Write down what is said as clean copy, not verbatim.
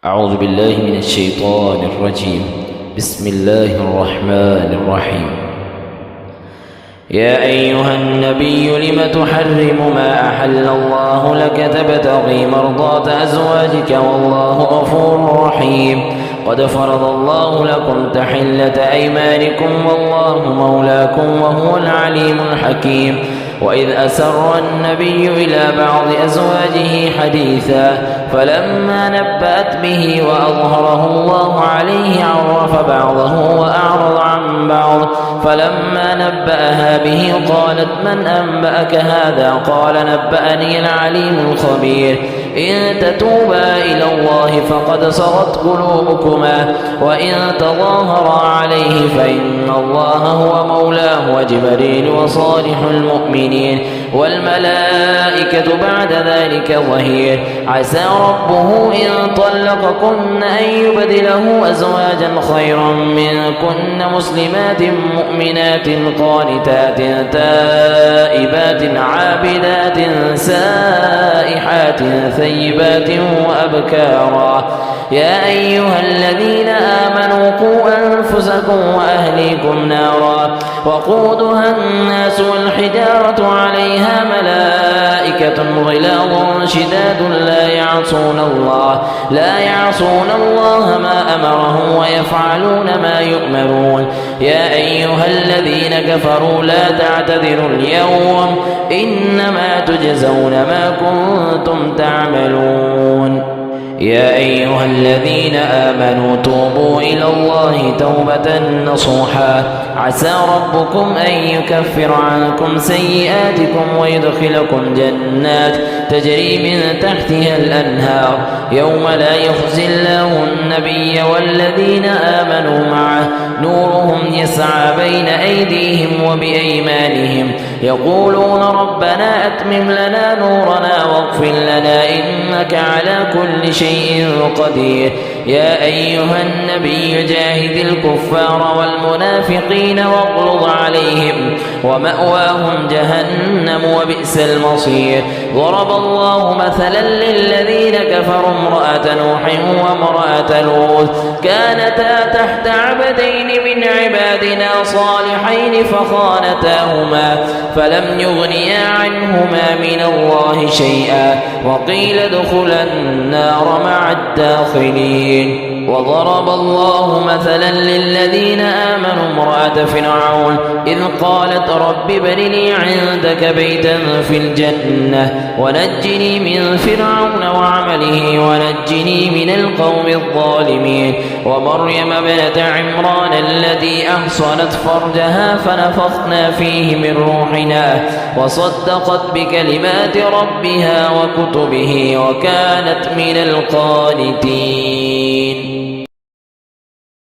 أعوذ بالله من الشيطان الرجيم. بسم الله الرحمن الرحيم. يا أيها النبي لم تحرم ما أحل الله لك تبتغي مرضات أزواجك والله غفور رحيم. قد فرض الله لكم تحلة أيمانكم والله مولاكم وهو العليم الحكيم. وإذ أسر النبي إلى بعض أزواجه حديثا فلما نبأت به وأظهره الله عليه عرف بعضه وأعرض عن بعض فلما نبأها به قالت من أنبأك هذا؟ قال نبأني العليم الخبير. إن تتوبا إلى الله فقد صغت قلوبكما وإن تظاهرا عليه فإن الله هو مولاه وجبريل وصالح المؤمنين والملائكة بعد ذلك ظهير. عسى ربه إن طلقكن أن يبدله أزواجا خيرا منكن مسلمات مؤمنات قانتات تائبات عابدات سائحات ثيبات وأبكارا. يا أيها الذين آمنوا قوا أنفسكم وأهليكم نارا وقودها الناس والحجارة عليها ملائكة غلاظ شداد لا يعصون الله ما أمرهم ويفعلون ما يؤمرون. يا أيها الذين كفروا لا تعتذروا اليوم إنما تجزون ما كنتم تعملون. يا أيها الذين آمنوا توبوا إلى الله توبة نصوحا عسى ربكم أن يكفر عنكم سيئاتكم ويدخلكم جنات تجري من تحتها الأنهار يوم لا يخزي الله النبي والذين آمنوا معه نورهم يسعى بين أيديهم وبأيمانهم يقولون ربنا أتمم لنا نورنا واغفر لنا إنك على كل شيء قدير. يا أيها النبي جاهد الكفار والمنافقين واغلظ عليهم ومأواهم جهنم وبئس المصير. ضرب الله مثلا للذين كفروا امرأة نوح وامرأة لوط كانتا تحت عبدين من عبادنا صالحين فخانتاهما فلم يغنيا عنهما من الله شيئا وقيل ادخلا النار مع الداخلين. وضرب الله مثلا للذين آمنوا امرأة فرعون إذ قالت رب ابن لي عندك بيتا في الجنة ونجني من فرعون وعمله ونجني من القوم الظالمين. ومريم ابنة عمران التي أحصنت فرجها فنفخنا فيه من روحنا وصدقت بكلمات ربها وكتبه وكانت من القانتين.